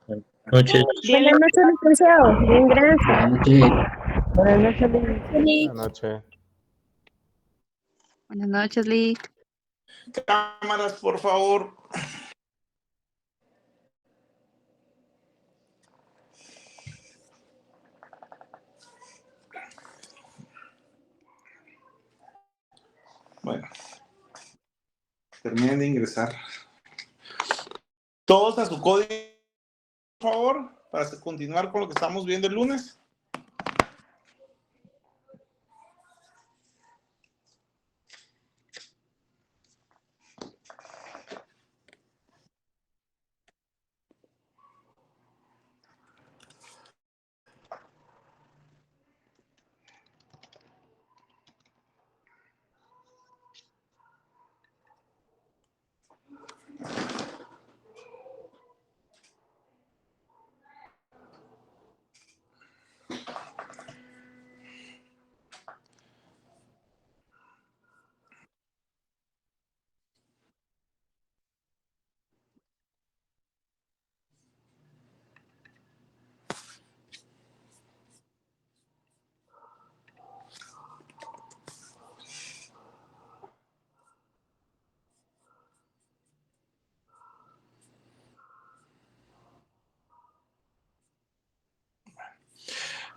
Noches. Buenas noches, licenciado. Bien, gracias. Buenas noches. Buenas noches, licenciado. Buenas noches. Buenas noches, Lee. Cámaras, por favor. Bueno, terminen de ingresar. Todos a su código, por favor, para continuar con lo que estamos viendo el lunes.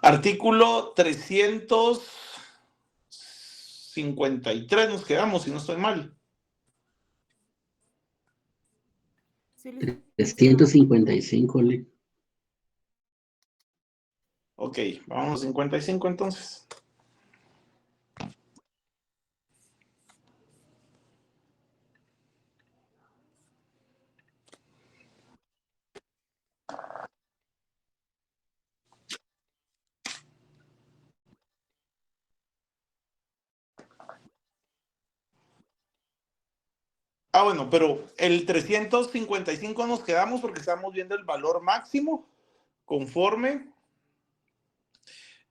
Artículo 353 nos quedamos, si no estoy mal. 355, Lee. Ok, vamos a 55 entonces. Bueno, pero el 355 nos quedamos porque estamos viendo el valor máximo conforme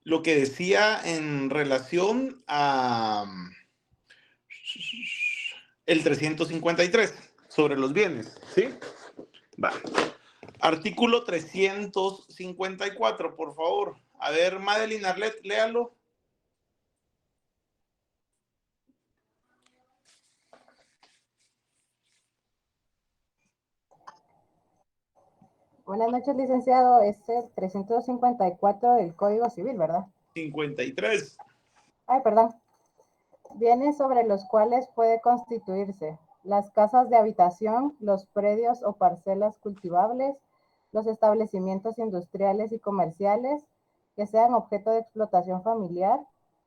lo que decía en relación a el 353 sobre los bienes, ¿sí? Va. Artículo 354, por favor. A ver, Madeline Arlet, léalo. Buenas noches, licenciado. Es el 354 del Código Civil, ¿verdad? 53. Ay, perdón. Bienes sobre los cuales puede constituirse las casas de habitación, los predios o parcelas cultivables, los establecimientos industriales y comerciales que sean objeto de explotación familiar,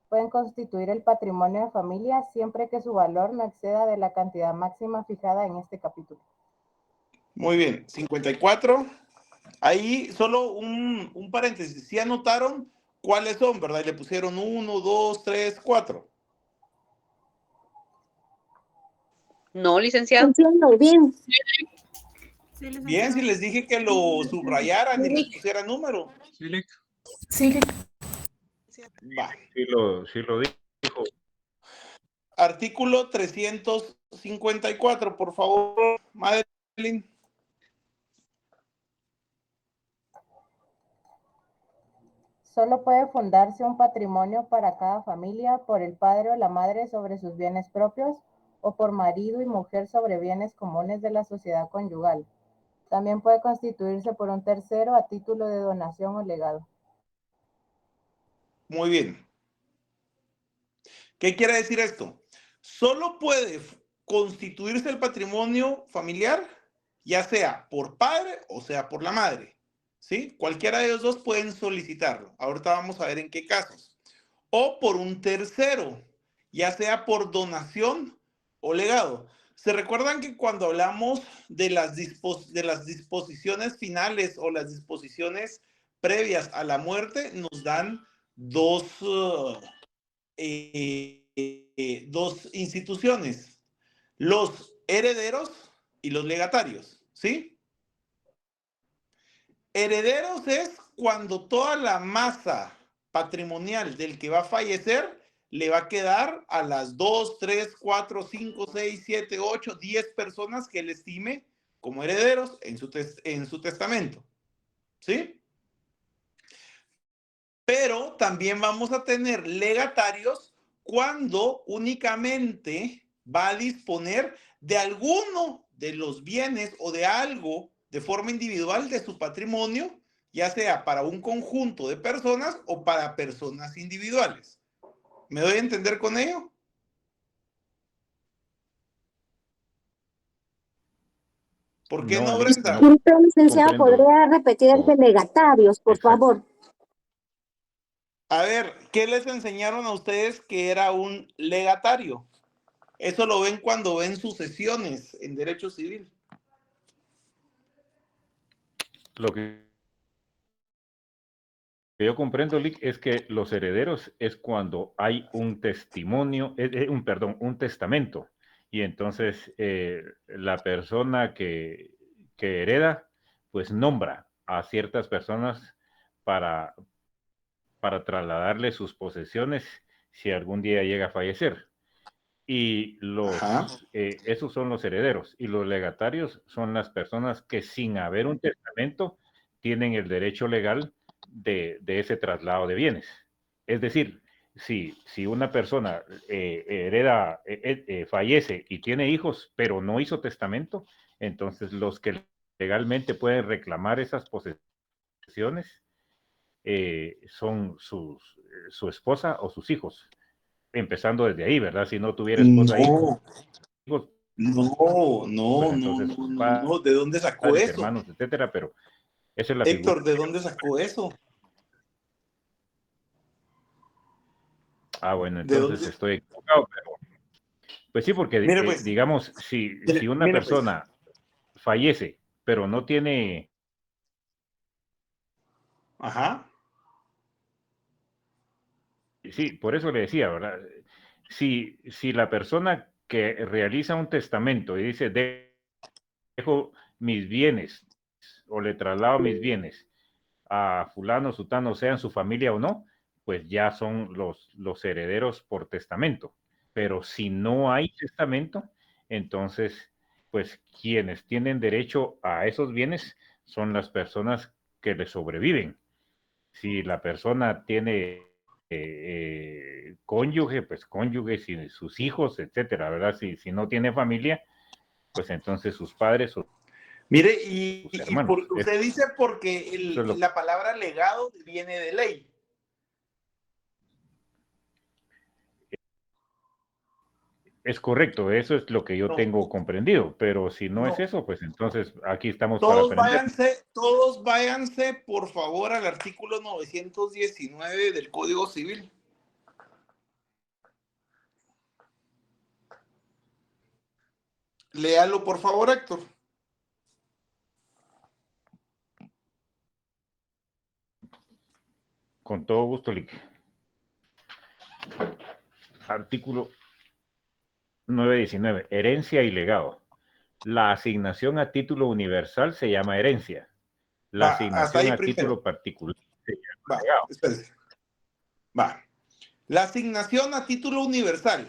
pueden constituir el patrimonio de familia siempre que su valor no exceda de la cantidad máxima fijada en este capítulo. Muy bien, 54. Ahí solo un paréntesis. ¿Sí anotaron cuáles son, verdad? Y le pusieron 1, 2, 3, 4. No, licenciado. Entiendo, bien. Bien, si les dije que lo subrayaran y les pusieran número. Sí, Va. sí lo dijo. Artículo 354, por favor, Madeline. Solo puede fundarse un patrimonio para cada familia por el padre o la madre sobre sus bienes propios o por marido y mujer sobre bienes comunes de la sociedad conyugal. También puede constituirse por un tercero a título de donación o legado. Muy bien. ¿Qué quiere decir esto? Solo puede constituirse el patrimonio familiar, ya sea por padre o sea por la madre. ¿Sí? Cualquiera de ellos dos pueden solicitarlo. Ahorita vamos a ver en qué casos. O por un tercero, ya sea por donación o legado. ¿Se recuerdan que cuando hablamos de las disposiciones finales o las disposiciones previas a la muerte, nos dan dos instituciones, los herederos y los legatarios, ¿sí? Herederos es cuando toda la masa patrimonial del que va a fallecer le va a quedar a las 2, 3, 4, 5, 6, 7, 8, 10 personas que él estime como herederos en su testamento, ¿sí? Pero también vamos a tener legatarios cuando únicamente va a disponer de alguno de los bienes o de algo de forma individual de su patrimonio, ya sea para un conjunto de personas o para personas individuales. ¿Me doy a entender con ello? ¿Por qué no, Brenda? Disculpe, licenciado, Comprendo. ¿podría repetir el de legatarios, por Exacto. favor? A ver, ¿qué les enseñaron a ustedes que era un legatario? Eso lo ven cuando ven sucesiones en derecho civil. Lo que yo comprendo, Lick, es que los herederos es cuando hay un testimonio, un testamento. Y entonces la persona que hereda, pues nombra a ciertas personas para trasladarle sus posesiones si algún día llega a fallecer. Y esos son los herederos. Y los legatarios son las personas que sin haber un testamento tienen el derecho legal de ese traslado de bienes. Es decir, si una persona fallece y tiene hijos, pero no hizo testamento, entonces los que legalmente pueden reclamar esas posesiones son su esposa o sus hijos, empezando desde ahí, ¿verdad? Si no tuviera esposa e hijos, pues entonces sus padres, ¿De dónde sacó eso? hermanos, etcétera, pero esa es la Héctor, figura. ¿de dónde sacó eso? Ah, bueno, entonces estoy equivocado, pero pues sí, porque Mire, pues, digamos, si una mire, persona fallece, pero no tiene... Ajá. Sí, por eso le decía, ¿verdad? Si la persona que realiza un testamento y dice, dejo mis bienes o le traslado mis bienes a fulano, sutano, sean su familia o no, pues ya son los herederos por testamento. Pero si no hay testamento, entonces, pues quienes tienen derecho a esos bienes son las personas que le sobreviven. Si la persona tiene cónyuge, pues cónyuge, si sus hijos, etcétera, ¿verdad? Si no tiene familia, pues entonces sus padres o mire, sus hermanos. usted dice porque la palabra legado viene de ley. Es correcto, eso es lo que yo tengo comprendido, pero si no es eso, pues entonces aquí estamos para aprender. Todos váyanse, por favor, al artículo 919 del Código Civil. Léalo, por favor, Héctor. Con todo gusto, Lick. Artículo 919, herencia y legado. La asignación a título universal se llama herencia. La asignación a título particular se llama legado. Espérese. La asignación a título universal.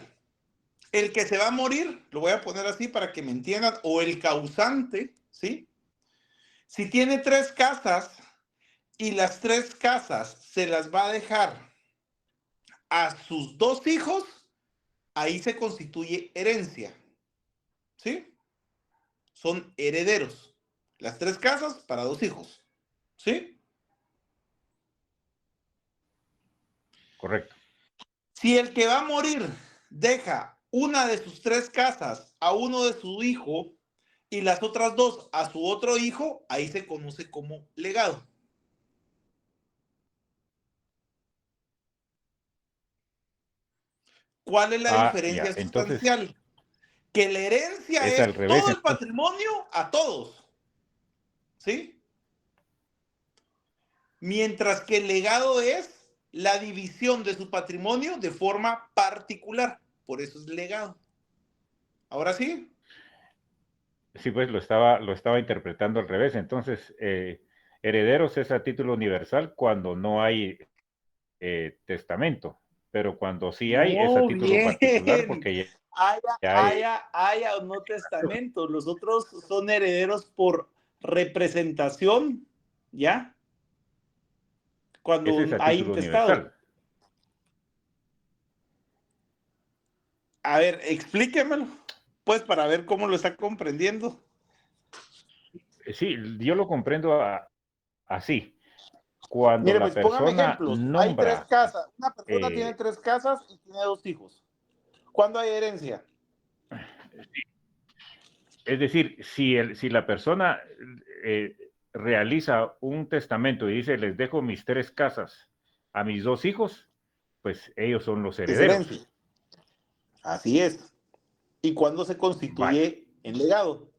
El que se va a morir, lo voy a poner así para que me entiendan, o el causante, ¿sí? Si tiene 3 casas y las 3 casas se las va a dejar a sus 2 hijos, ahí se constituye herencia, ¿sí? Son herederos. Las 3 casas para 2 hijos, ¿sí? Correcto. Si el que va a morir deja una de sus 3 casas a uno de su hijo y las otras 2 a su otro hijo, ahí se conoce como legado. ¿Cuál es la diferencia sustancial? Entonces, que la herencia es todo el patrimonio a todos, ¿sí? Mientras que el legado es la división de su patrimonio de forma particular. Por eso es legado. ¿Ahora sí? Sí, pues lo estaba interpretando al revés. Entonces, herederos es a título universal cuando no hay testamento, pero cuando sí hay es a título particular porque haya o no testamento. Los otros son herederos por representación, ¿ya? cuando Ese es a hay título intestado. universal. A ver, explíquemelo, pues, para ver cómo lo está comprendiendo. Sí, yo lo comprendo así. Cuando Mire, la pues póngame persona ejemplos. Hay 3 nombra, casas. Una persona tiene eh, 3 casas y tiene 2 hijos. ¿Cuándo hay herencia? es decir, si la persona realiza un testamento y dice, les dejo mis 3 casas a mis 2 hijos, pues ellos son los Es herederos. herencia. Así es. ¿Y cuándo se Vale. constituye en legado?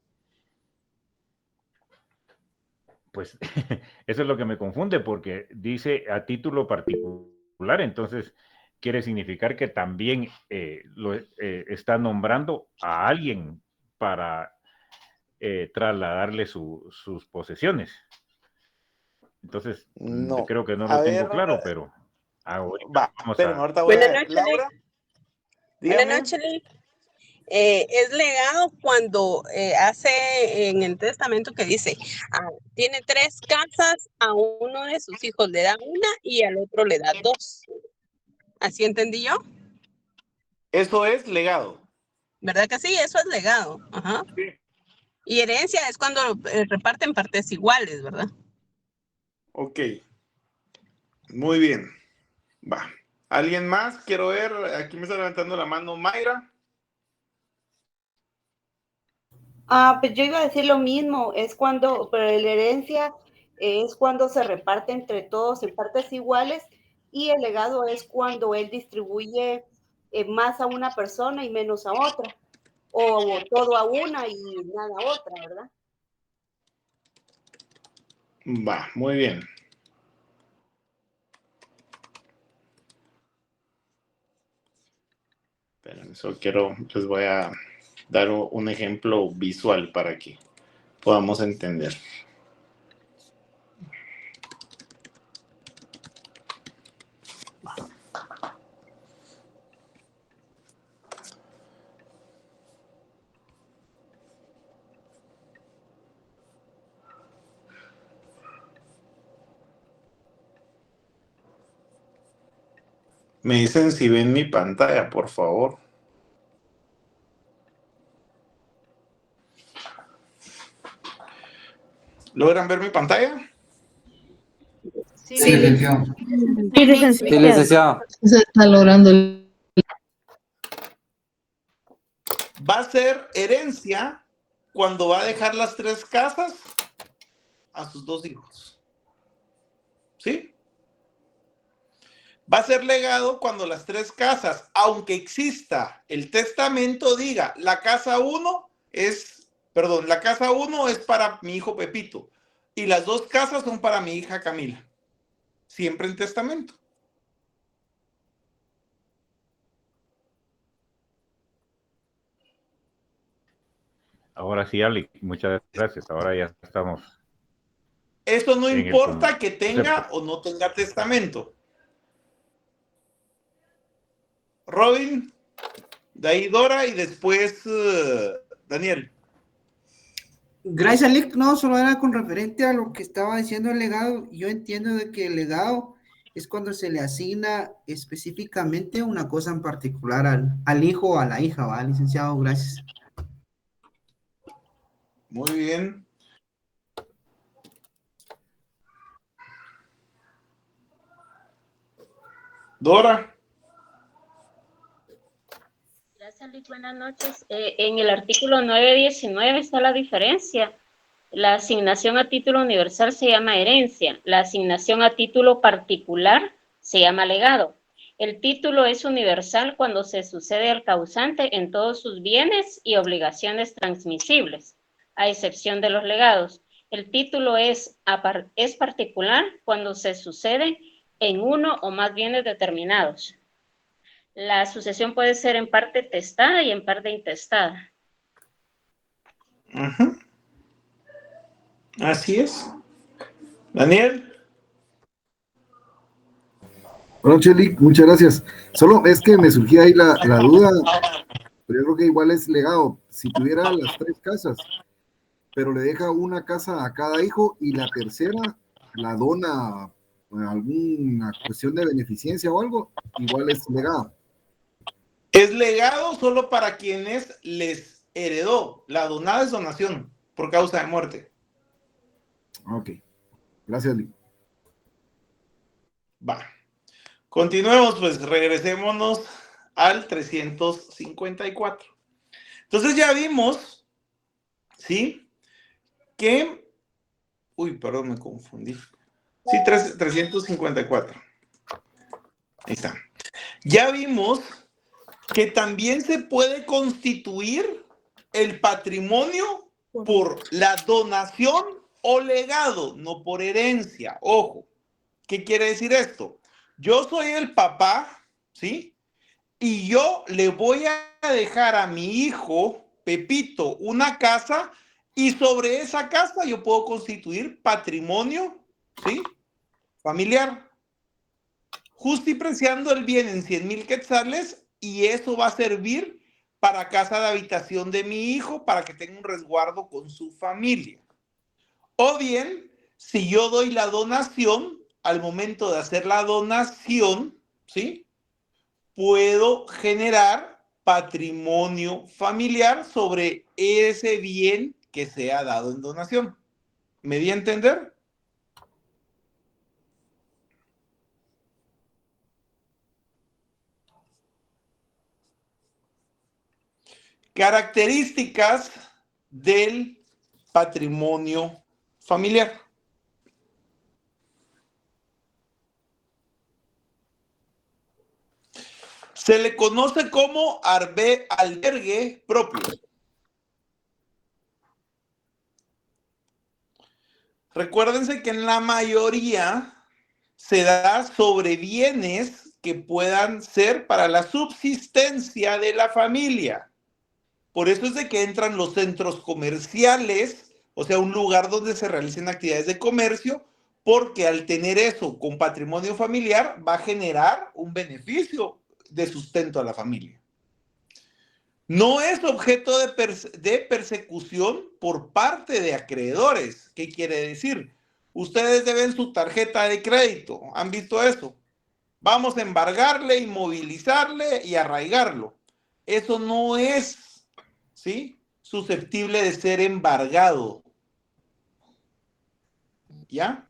Pues eso es lo que me confunde, porque dice a título particular, entonces quiere significar que también está nombrando a alguien para trasladarle sus posesiones. Entonces, No. creo que no A lo ver, tengo claro, pero ahorita va, vamos espérame, a... ahorita voy a Buenas ver. noches, Laura, Buenas dígame. noches, Lee. Es legado cuando hace en el testamento que dice, tiene 3 casas, a uno de sus hijos le da una y al otro le da 2. ¿Así entendí yo? Eso es legado. ¿Verdad que sí? Eso es legado. Ajá. Y herencia es cuando reparten partes iguales, ¿verdad? Ok. Muy bien. Va. ¿Alguien más? Quiero ver. Aquí me está levantando la mano Mayra. Pues yo iba a decir lo mismo, es cuando, pero la herencia es cuando se reparte entre todos en partes iguales y el legado es cuando él distribuye más a una persona y menos a otra, o todo a una y nada a otra, ¿verdad? Va, muy bien. Esperen, les voy a dar un ejemplo visual para que podamos entender. Me dicen si ven mi pantalla, por favor. ¿Logran ver mi pantalla? Sí, Sí, licenciado. Sí, licenciado. Sí, licenciado. Se está logrando. Va a ser herencia cuando va a dejar las 3 casas a sus 2 hijos. ¿Sí? Va a ser legado cuando las 3 casas, aunque exista el testamento, diga, la casa 1 es para mi hijo Pepito y las 2 casas son para mi hija Camila. Siempre en testamento. Ahora sí, Ali, muchas gracias. Ahora ya estamos. Eso no En el importa que tenga concepto. o no tenga testamento. Robin, de ahí Dora y después Daniel. Gracias, Lick. No, solo era con referente a lo que estaba diciendo el legado. Yo entiendo de que el legado es cuando se le asigna específicamente una cosa en particular al hijo o a la hija, ¿va, licenciado? Gracias. Muy bien. Dora. Gracias, Lick. Buenas noches. En el artículo 919 está la diferencia. La asignación a título universal se llama herencia. La asignación a título particular se llama legado. El título es universal cuando se sucede al causante en todos sus bienes y obligaciones transmisibles, a excepción de los legados. El título es particular cuando se sucede en uno o más bienes determinados. La sucesión puede ser en parte testada y en parte intestada. Uh-huh. Así es. Daniel. Bueno, Cheli, muchas gracias. Solo es que me surgía ahí la duda, pero yo creo que igual es legado. Si tuviera las 3 casas, pero le deja una casa a cada hijo y la tercera la dona alguna cuestión de beneficencia o algo, igual es legado. Es legado solo para quienes les heredó. La donada es donación por causa de muerte. Ok. Gracias, Lick. Va. Continuemos, pues regresémonos al 354. Entonces ya vimos, ¿sí? Que, uy, perdón, me confundí. Sí, 354. Ahí está. Ya vimos que también se puede constituir el patrimonio por la donación o legado, no por herencia. Ojo, ¿qué quiere decir esto? Yo soy el papá, ¿sí? Y yo le voy a dejar a mi hijo, Pepito, una casa y sobre esa casa yo puedo constituir patrimonio, ¿sí? Familiar. Justipreciando el bien en 100,000 quetzales y eso va a servir para casa de habitación de mi hijo para que tenga un resguardo con su familia. O bien, si yo doy la donación, al momento de hacer la donación, ¿sí? Puedo generar patrimonio familiar sobre ese bien que se ha dado en donación. ¿Me di a entender? Características del patrimonio familiar. Se le conoce como albergue propio. Recuérdense que en la mayoría se da sobre bienes que puedan ser para la subsistencia de la familia. Por eso es de que entran los centros comerciales, o sea, un lugar donde se realicen actividades de comercio, porque al tener eso con patrimonio familiar va a generar un beneficio de sustento a la familia. No es objeto de persecución por parte de acreedores. ¿Qué quiere decir? Ustedes deben su tarjeta de crédito. ¿Han visto eso? Vamos a embargarle, inmovilizarle y arraigarlo. Eso no es, ¿sí?, susceptible de ser embargado. ¿Ya?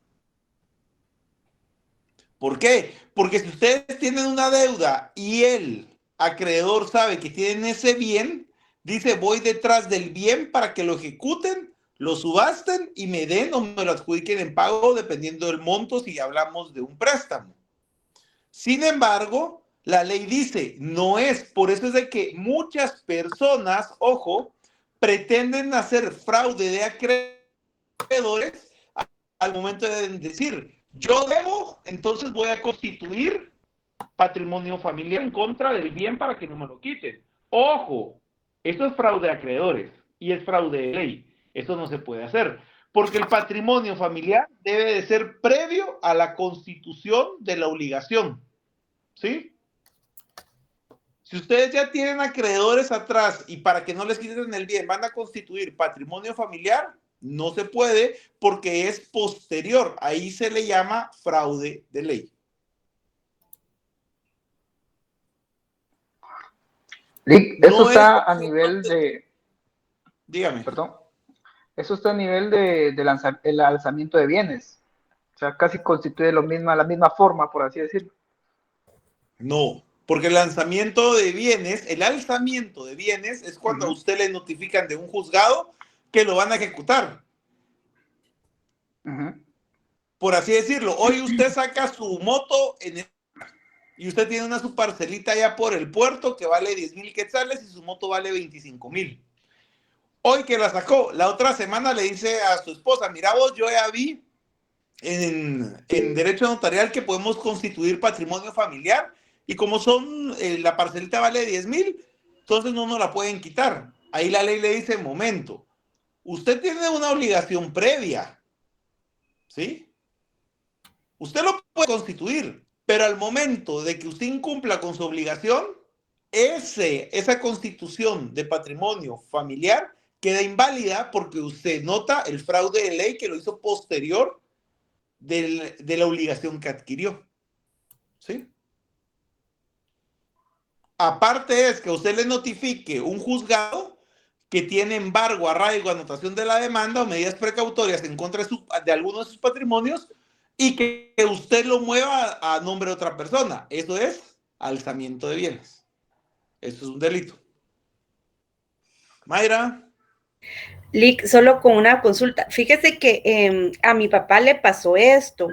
¿Por qué? Porque si ustedes tienen una deuda y el acreedor sabe que tienen ese bien, dice, voy detrás del bien para que lo ejecuten, lo subasten y me den o me lo adjudiquen en pago dependiendo del monto si hablamos de un préstamo. Sin embargo, la ley dice, no es, por eso es de que muchas personas, ojo, pretenden hacer fraude de acreedores al momento de decir, yo debo, entonces voy a constituir patrimonio familiar en contra del bien para que no me lo quiten. Ojo, esto es fraude a acreedores y es fraude de ley. Eso no se puede hacer, porque el patrimonio familiar debe de ser previo a la constitución de la obligación. ¿Sí? Si ustedes ya tienen acreedores atrás y para que no les quiten el bien van a constituir patrimonio familiar, no se puede porque es posterior. Ahí se le llama fraude de ley. Lick, eso está a nivel de... Dígame. Perdón. Eso está a nivel el alzamiento de bienes. O sea, casi constituye la misma forma, por así decirlo. No, porque el alzamiento de bienes es cuando a usted le notifican de un juzgado que lo van a ejecutar. Por así decirlo, hoy usted saca su moto y usted tiene su parcelita allá por el puerto que vale 10,000 quetzales y su moto vale 25,000. Hoy que la sacó, la otra semana le dice a su esposa, mira vos, yo ya vi en derecho notarial que podemos constituir patrimonio familiar y como la parcelita vale 10,000, entonces no nos la pueden quitar. Ahí la ley le dice, momento, usted tiene una obligación previa, ¿sí? Usted lo puede constituir, pero al momento de que usted incumpla con su obligación, esa constitución de patrimonio familiar queda inválida porque usted nota el fraude de ley que lo hizo posterior de la obligación que adquirió. ¿Sí? Aparte es que usted le notifique un juzgado que tiene embargo, arraigo, anotación de la demanda o medidas precautorias en contra de alguno de sus patrimonios y que usted lo mueva a nombre de otra persona. Eso es alzamiento de bienes. Eso es un delito. Mayra. Lick, solo con una consulta. Fíjese que a mi papá le pasó esto.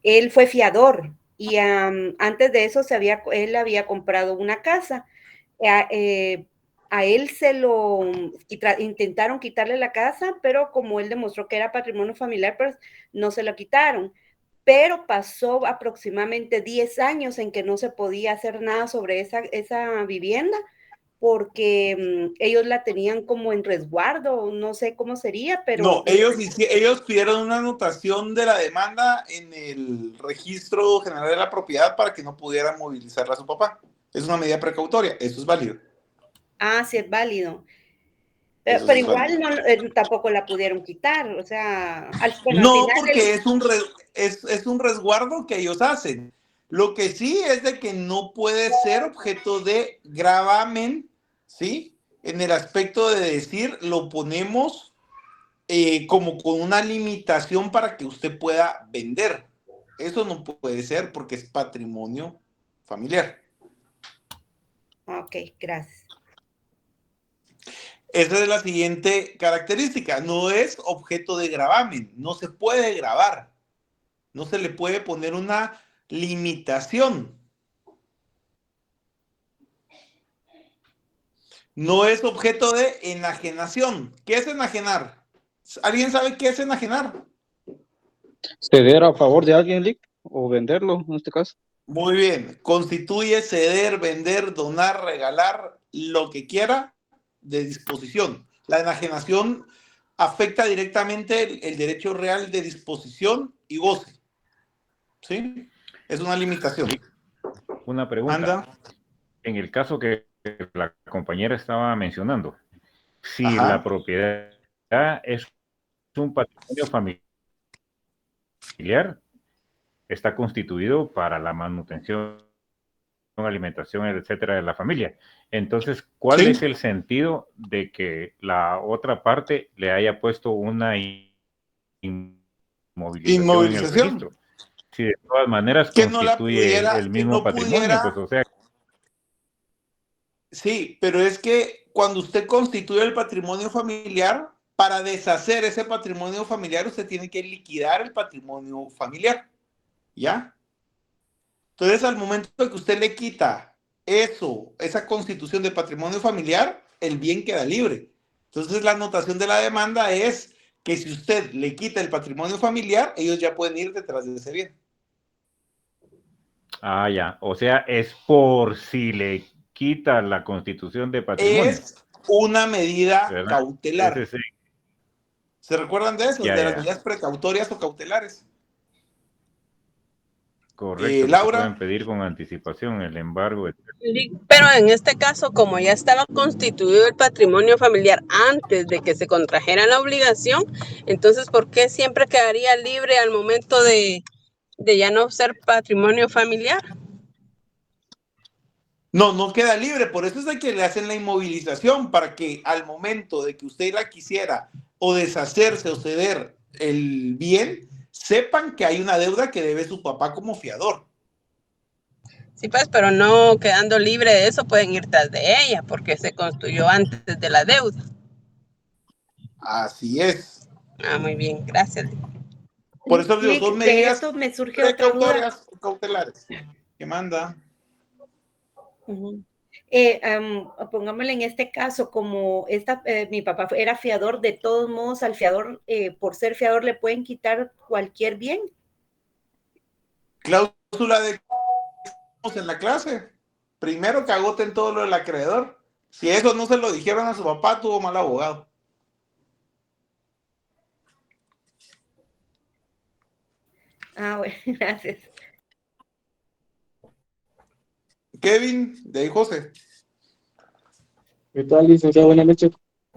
Él fue fiador y antes de eso él había comprado una casa. A él intentaron quitarle la casa, pero como él demostró que era patrimonio familiar, pues no se lo quitaron. Pero pasó aproximadamente 10 años en que no se podía hacer nada sobre esa vivienda, porque ellos la tenían como en resguardo, no sé cómo sería, pero... No, ellos pidieron una anotación de la demanda en el registro general de la propiedad para que no pudieran movilizarla a su papá. Es una medida precautoria, eso es válido. Ah, sí es válido. Pero igual no, tampoco la pudieron quitar, o sea... No, porque es un resguardo que ellos hacen. Lo que sí es de que no puede ser objeto de gravamen, ¿sí? En el aspecto de decir, lo ponemos como con una limitación para que usted pueda vender. Eso no puede ser porque es patrimonio familiar. Ok, gracias. Esa es la siguiente característica. No es objeto de gravamen. No se puede gravar. No se le puede poner una limitación. No es objeto de enajenación. ¿Qué es enajenar? ¿Alguien sabe qué es enajenar? Ceder a favor de alguien, Lick, o venderlo, en este caso. Muy bien. Constituye ceder, vender, donar, regalar, lo que quiera de disposición. La enajenación afecta directamente el derecho real de disposición y goce. ¿Sí? Es una limitación. Una pregunta. Anda. En el caso que la compañera estaba mencionando, si Ajá. la propiedad es un patrimonio familiar, está constituido para la manutención, alimentación, etcétera, de la familia. Entonces, ¿cuál Sí. es el sentido de que la otra parte le haya puesto una inmovilización en el registro? Si de todas maneras Que no la constituye pudiera, el mismo que no patrimonio, pudiera. pues o sea. Sí, pero es que cuando usted constituye el patrimonio familiar, para deshacer ese patrimonio familiar, usted tiene que liquidar el patrimonio familiar. ¿Ya? Entonces, al momento de que usted le quita esa constitución de patrimonio familiar, el bien queda libre. Entonces, la anotación de la demanda es que si usted le quita el patrimonio familiar, ellos ya pueden ir detrás de ese bien. Ah, ya. O sea, es por si le quita la constitución de patrimonio. Es una medida ¿verdad? cautelar. Ese sí. ¿Se recuerdan de eso? Ya, De ya. las medidas precautorias o cautelares. Correcto. Que Laura. se pueden pedir con anticipación el embargo. Pero en este caso, como ya estaba constituido el patrimonio familiar antes de que se contrajera la obligación, entonces, ¿por qué siempre quedaría libre al momento de ya no ser patrimonio familiar? No queda libre, por eso es de que le hacen la inmovilización, para que al momento de que usted la quisiera o deshacerse o ceder el bien, sepan que hay una deuda que debe su papá como fiador. Sí, pues, pero no quedando libre de eso pueden ir tras de ella porque se construyó antes de la deuda. Así es. Ah, muy bien, gracias. Por eso digo, son De medidas eso me surge otra duda. precautorias o cautelares. ¿Qué manda? Pongámosle en este caso, como mi papá era fiador, de todos modos al fiador, por ser fiador, le pueden quitar cualquier bien. Cláusula de en la clase. Primero que agoten todo lo del acreedor. Si eso no se lo dijeron a su papá, tuvo mal abogado. Ah, bueno, gracias. Kevin, de ahí José. ¿Qué tal, licenciado? Buenas noches.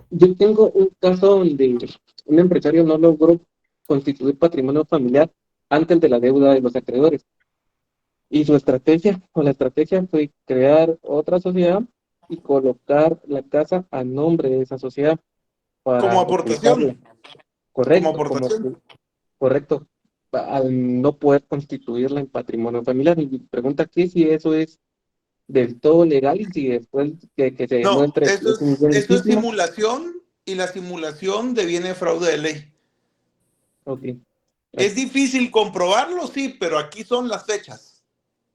Yo tengo un caso donde un empresario no logró constituir patrimonio familiar antes de la deuda de los acreedores. Y su estrategia, o la estrategia fue crear otra sociedad y colocar la casa a nombre de esa sociedad para Como ocultarla. aportación. Correcto, Como aportación. correcto, al no poder constituirla en patrimonio familiar. Y pregunta aquí si eso es del todo legal y si después que se No, demuestre que es un bien eso es legítimo. simulación y la simulación deviene fraude de ley. Ok. Es difícil comprobarlo, sí, pero aquí son las fechas.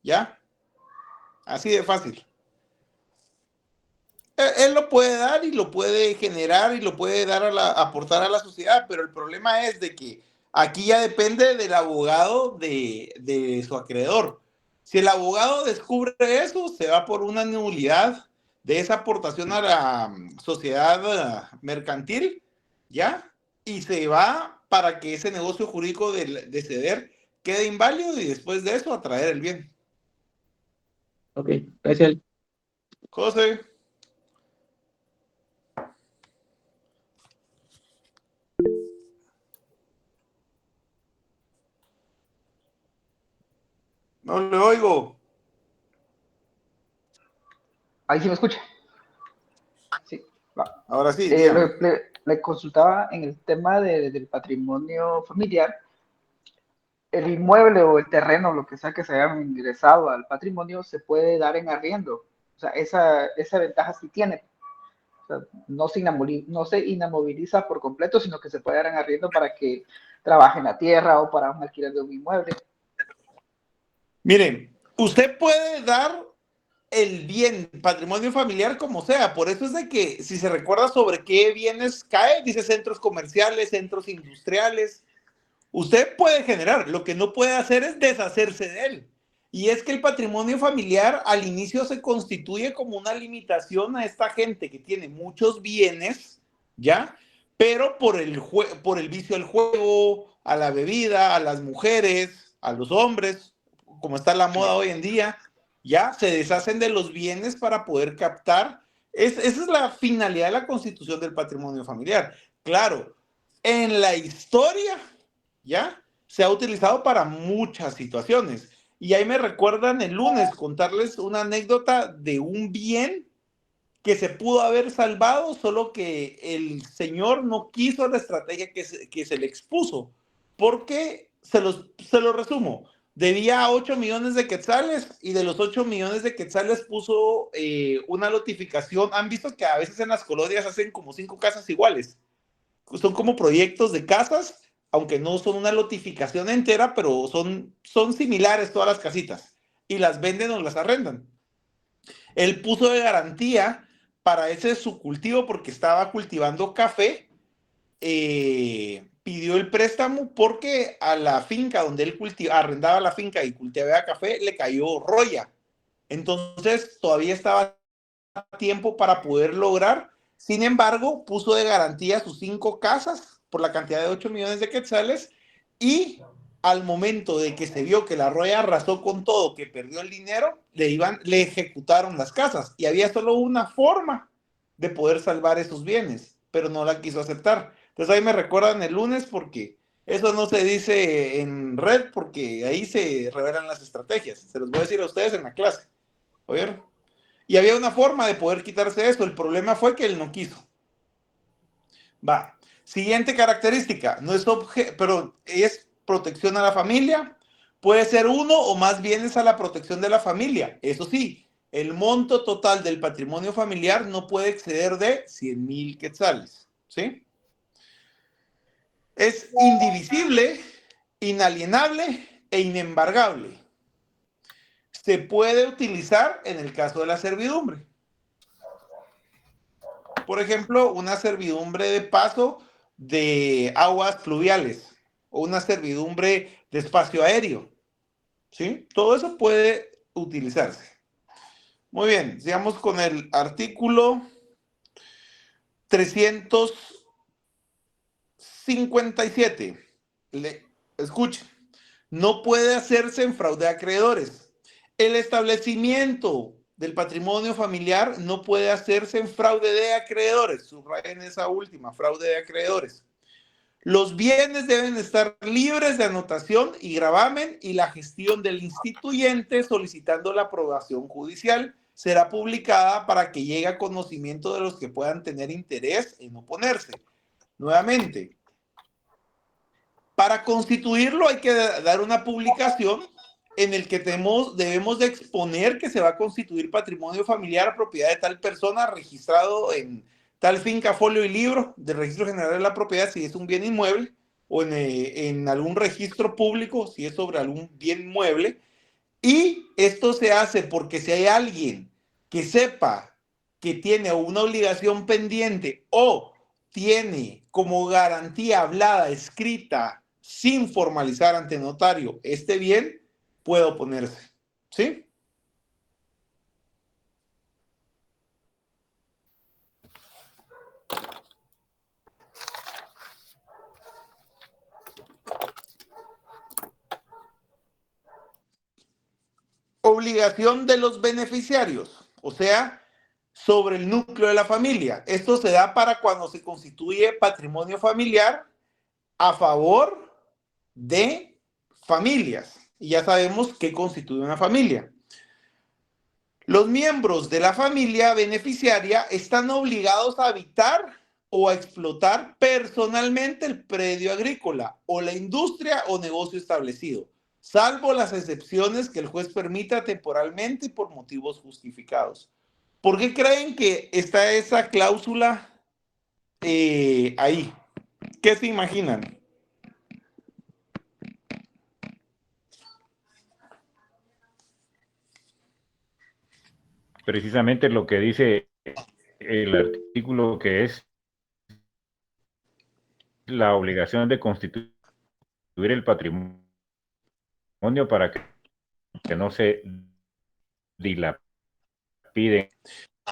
¿Ya? Así de fácil. Él lo puede dar y lo puede generar y lo puede dar aportar a la sociedad, pero el problema es de que aquí ya depende del abogado de su acreedor. Si el abogado descubre eso, se va por una nulidad de esa aportación a la sociedad mercantil, ¿ya? Y se va para que ese negocio jurídico de ceder quede inválido y después de eso atraer el bien. Ok, gracias. José. No le oigo. Ahí sí me escucha. Sí, va. Ahora sí. Le consultaba en el tema del patrimonio familiar. El inmueble o el terreno, lo que sea que se haya ingresado al patrimonio, se puede dar en arriendo. O sea, esa ventaja sí tiene. O sea, no se inamoviliza por completo, sino que se puede dar en arriendo para que trabaje en la tierra o para un alquiler de un inmueble. Miren, usted puede dar el bien, patrimonio familiar, como sea. Por eso es de que, si se recuerda sobre qué bienes cae, dice centros comerciales, centros industriales. Usted puede generar, lo que no puede hacer es deshacerse de él. Y es que el patrimonio familiar al inicio se constituye como una limitación a esta gente que tiene muchos bienes, ¿ya? Pero por el vicio al juego, a la bebida, a las mujeres, a los hombres, como está la moda hoy en día, ya se deshacen de los bienes para poder captar. Esa es la finalidad de la constitución del patrimonio familiar. Claro, en la historia, ¿ya? Se ha utilizado para muchas situaciones. Y ahí me recuerdan el lunes contarles una anécdota de un bien que se pudo haber salvado, solo que el señor no quiso la estrategia que se le expuso. Porque, se lo resumo, debía 8 millones de quetzales y de los 8 millones de quetzales puso una notificación. Han visto que a veces en las colonias hacen como 5 casas iguales. Son como proyectos de casas, aunque no son una lotificación entera, pero son similares todas las casitas. Y las venden o las arrendan. Él puso de garantía para ese su cultivo porque estaba cultivando café. Pidió el préstamo porque a la finca donde él arrendaba la finca y cultivaba café, le cayó roya. Entonces todavía estaba a tiempo para poder lograr. Sin embargo, puso de garantía sus 5 casas por la cantidad de 8 millones de quetzales y al momento de que se vio que la roya arrasó con todo, que perdió el dinero, le ejecutaron las casas y había solo una forma de poder salvar esos bienes, pero no la quiso aceptar. Entonces ahí me recuerdan el lunes porque eso no se dice en red porque ahí se revelan las estrategias. Se los voy a decir a ustedes en la clase. ¿Oyeron? Y había una forma de poder quitarse eso. El problema fue que él no quiso. Va. Siguiente característica. No es pero es protección a la familia. Puede ser uno o más bienes a la protección de la familia. Eso sí, el monto total del patrimonio familiar no puede exceder de 100,000 quetzales. ¿Sí? Es indivisible, inalienable e inembargable. Se puede utilizar en el caso de la servidumbre. Por ejemplo, una servidumbre de paso de aguas pluviales o una servidumbre de espacio aéreo. ¿Sí? Todo eso puede utilizarse. Muy bien, sigamos con el artículo 357. Escuchen, no puede hacerse en fraude a acreedores. El establecimiento del patrimonio familiar no puede hacerse en fraude de acreedores. Subrayen esa última, fraude de acreedores. Los bienes deben estar libres de anotación y gravamen y la gestión del instituyente solicitando la aprobación judicial será publicada para que llegue a conocimiento de los que puedan tener interés en oponerse. Nuevamente, para constituirlo hay que dar una publicación en el que debemos de exponer que se va a constituir patrimonio familiar, propiedad de tal persona, registrado en tal finca, folio y libro del Registro General de la Propiedad, si es un bien inmueble, o en algún registro público, si es sobre algún bien inmueble. Y esto se hace porque si hay alguien que sepa que tiene una obligación pendiente o tiene como garantía hablada, escrita, sin formalizar ante notario este bien, puede oponerse. ¿Sí? Obligación de los beneficiarios, o sea, sobre el núcleo de la familia. Esto se da para cuando se constituye patrimonio familiar a favor de familias. Y ya sabemos qué constituye una familia. Los miembros de la familia beneficiaria están obligados a habitar o a explotar personalmente el predio agrícola o la industria o negocio establecido, salvo las excepciones que el juez permita temporalmente y por motivos justificados. ¿Por qué creen que está esa cláusula ahí? ¿Qué se imaginan? Precisamente lo que dice el artículo, que es la obligación de constituir el patrimonio para que no se dilapiden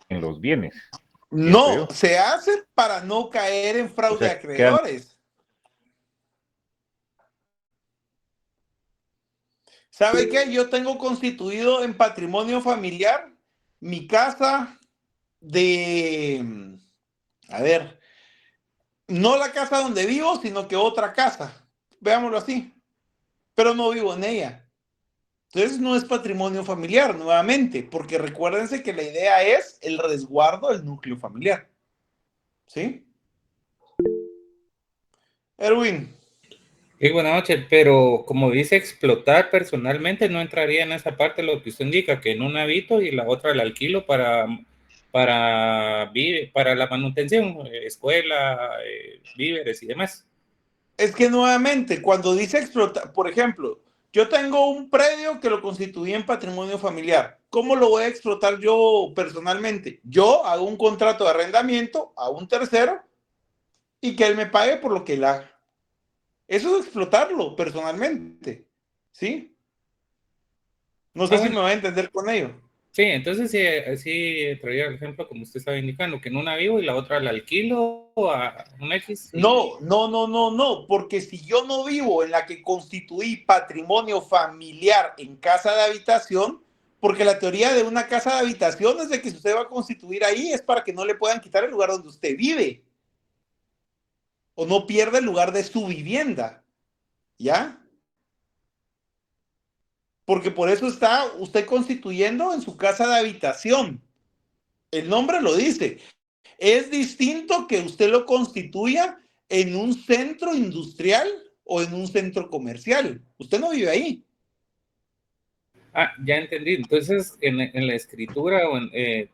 en los bienes. No, se hace para no caer en fraude a acreedores. ¿Sabe qué? Yo tengo constituido en patrimonio familiar mi casa de, a ver, no la casa donde vivo, sino que otra casa, veámoslo así, pero no vivo en ella. Entonces no es patrimonio familiar, nuevamente, porque recuérdense que la idea es el resguardo del núcleo familiar. ¿Sí? Erwin. Sí, buenas noches, pero como dice explotar personalmente, no entraría en esa parte lo que usted indica, que en una habito y la otra la alquilo para la manutención, escuela, víveres y demás. Es que nuevamente, cuando dice explotar, por ejemplo, yo tengo un predio que lo constituí en patrimonio familiar. ¿Cómo lo voy a explotar yo personalmente? Yo hago un contrato de arrendamiento a un tercero y que él me pague por lo que él haga. Eso es explotarlo personalmente, ¿sí? No sé si me va a entender con ello. Sí, entonces sí traía el ejemplo como usted estaba indicando, que en una vivo y la otra la alquilo a un X. No, porque si yo no vivo en la que constituí patrimonio familiar en casa de habitación, porque la teoría de una casa de habitación es de que si usted va a constituir ahí es para que no le puedan quitar el lugar donde usted vive. O no pierda el lugar de su vivienda, ¿ya? Porque por eso está usted constituyendo en su casa de habitación. El nombre lo dice. Es distinto que usted lo constituya en un centro industrial o en un centro comercial. Usted no vive ahí. Ah, ya entendí. Entonces, en la escritura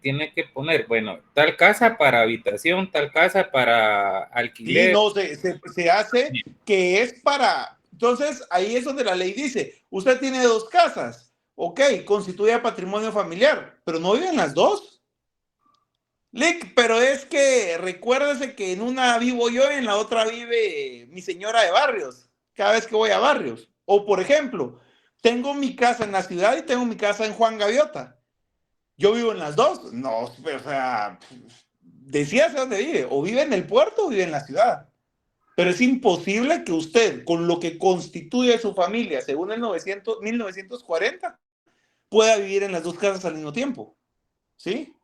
tiene que poner, bueno, tal casa para habitación, tal casa para alquiler. Sí, no, se hace que es para... Entonces, ahí es donde la ley dice, usted tiene 2 casas, ok, constituye patrimonio familiar, pero no viven las 2. Lick, pero es que recuérdese que en una vivo yo y en la otra vive mi señora de Barrios, cada vez que voy a Barrios. O, por ejemplo... Tengo mi casa en la ciudad y tengo mi casa en Juan Gaviota. ¿Yo vivo en las 2? No, o sea, decíase dónde vive. O vive en el puerto o vive en la ciudad. Pero es imposible que usted, con lo que constituye su familia, según el 1940, pueda vivir en las 2 casas al mismo tiempo. ¿Sí?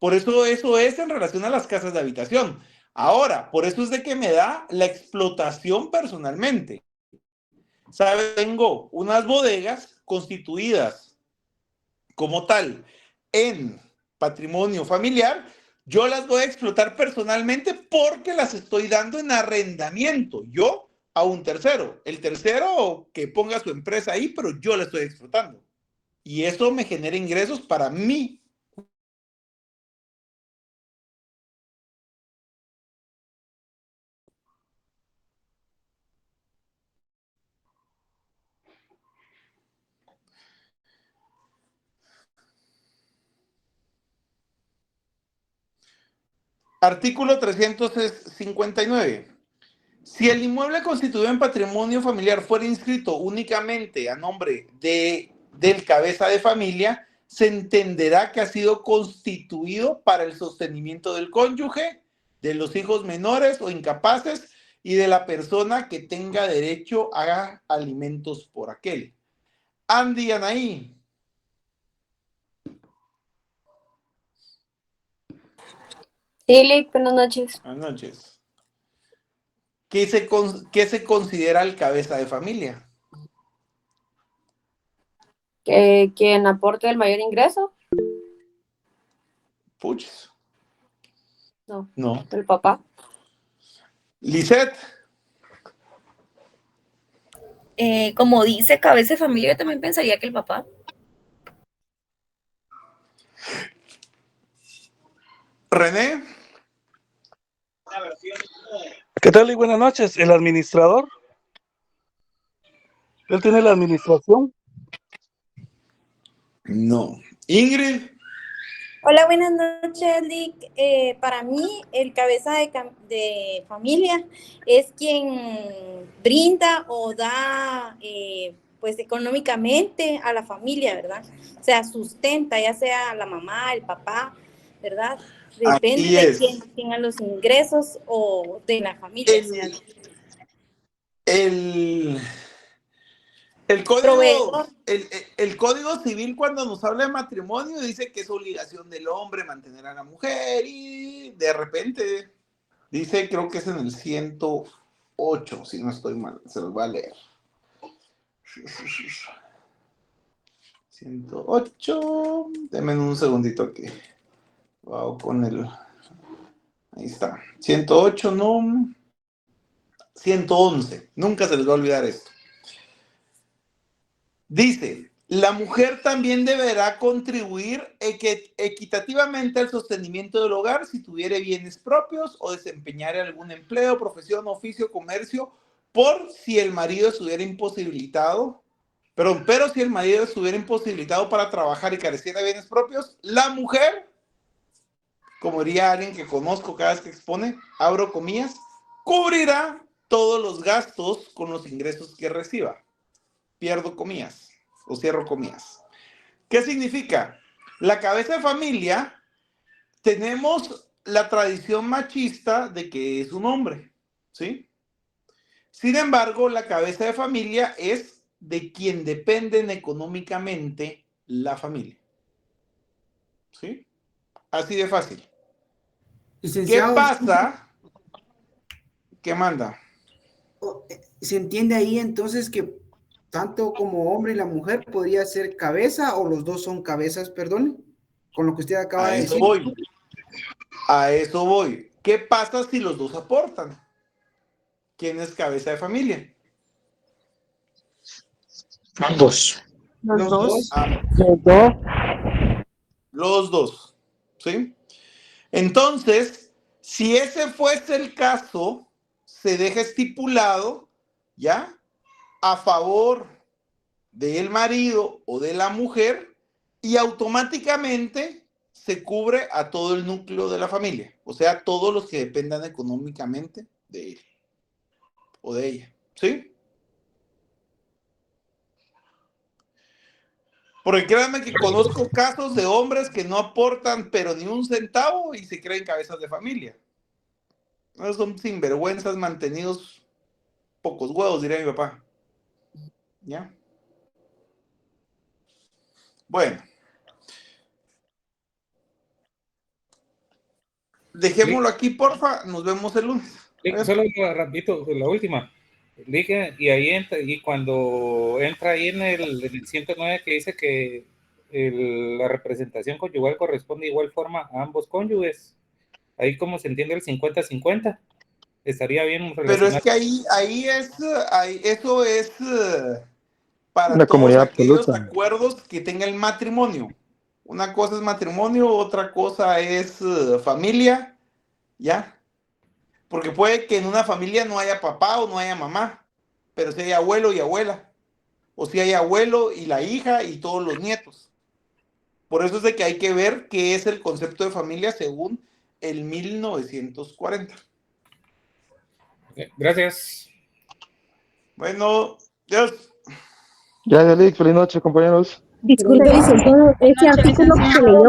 Por eso es en relación a las casas de habitación. Ahora, por eso es de que me da la explotación personalmente. ¿Sabes? Tengo unas bodegas constituidas como tal en patrimonio familiar, yo las voy a explotar personalmente porque las estoy dando en arrendamiento, yo a un tercero. El tercero que ponga su empresa ahí, pero yo la estoy explotando. Y eso me genera ingresos para mí. Artículo 359. Si el inmueble constituido en patrimonio familiar fuera inscrito únicamente a nombre del cabeza de familia, se entenderá que ha sido constituido para el sostenimiento del cónyuge, de los hijos menores o incapaces y de la persona que tenga derecho a alimentos por aquel. Andy y Anaí. Sí, buenas noches. Buenas noches. ¿Qué se considera el cabeza de familia? ¿Quien aporte el mayor ingreso? Puches. No. No. ¿El papá? Lisette. Como dice cabeza de familia, yo también pensaría que el papá. René. ¿Qué tal y buenas noches? ¿El administrador? ¿Él tiene la administración? No. Ingrid. Hola, buenas noches, Lick. Para mí, el cabeza de familia es quien brinda o da, pues, económicamente a la familia, ¿verdad? O sea, sustenta, ya sea la mamá, el papá, ¿verdad? Depende Así de es. quién tenga los ingresos o de la familia. O sea, El código, proveedor. el Código Civil, cuando nos habla de matrimonio, dice que es obligación del hombre mantener a la mujer y de repente dice, creo que es en el 108, si no estoy mal, se los voy a leer. 108, denme un segundito aquí. Wow, con el... Ahí está. 108, no. 111, nunca se les va a olvidar esto. Dice, la mujer también deberá contribuir equitativamente al sostenimiento del hogar si tuviere bienes propios o desempeñar algún empleo, profesión, oficio, comercio, pero si el marido estuviera imposibilitado para trabajar y careciera de bienes propios, la mujer, como diría alguien que conozco cada vez que expone, abro comillas, cubrirá todos los gastos con los ingresos que reciba. Pierdo comillas o cierro comillas. ¿Qué significa? La cabeza de familia, tenemos la tradición machista de que es un hombre, ¿sí? Sin embargo, la cabeza de familia es de quien dependen económicamente la familia, ¿sí? Así de fácil. Licenciado, ¿Qué pasa? ¿Qué manda? ¿Se entiende ahí entonces que tanto como hombre y la mujer podría ser cabeza o los dos son cabezas, perdón? Con lo que usted acaba de decir. A eso voy. ¿Qué pasa si los dos aportan? ¿Quién es cabeza de familia? Ambos. Los dos. Los dos. ¿Sí? Entonces, si ese fuese el caso, se deja estipulado, ¿ya? A favor del marido o de la mujer y automáticamente se cubre a todo el núcleo de la familia, o sea, todos los que dependan económicamente de él o de ella, ¿sí? Porque créanme que conozco casos de hombres que no aportan pero ni un centavo y se creen cabezas de familia. No son sinvergüenzas mantenidos pocos huevos, diría mi papá. ¿Ya? Bueno. dejémoslo aquí, porfa. Nos vemos el lunes. Solo rapidito, la última. Y ahí entra, y cuando entra ahí en el 109 que dice que la representación conyugal corresponde de igual forma a ambos cónyuges. Ahí como se entiende el 50-50. Estaría bien Pero es que eso es para Una todos comunidad aquellos absoluta. acuerdos que tenga el matrimonio. Una cosa es matrimonio, otra cosa es familia, ¿ya? Porque puede que en una familia no haya papá o no haya mamá, pero sí hay abuelo y abuela, o sí hay abuelo y la hija y todos los nietos. Por eso es de que hay que ver qué es el concepto de familia según el 1940. Gracias. Bueno, Dios. Ya, Lick, feliz noche, compañeros. Disculpe, licenciado, ese artículo que se leyó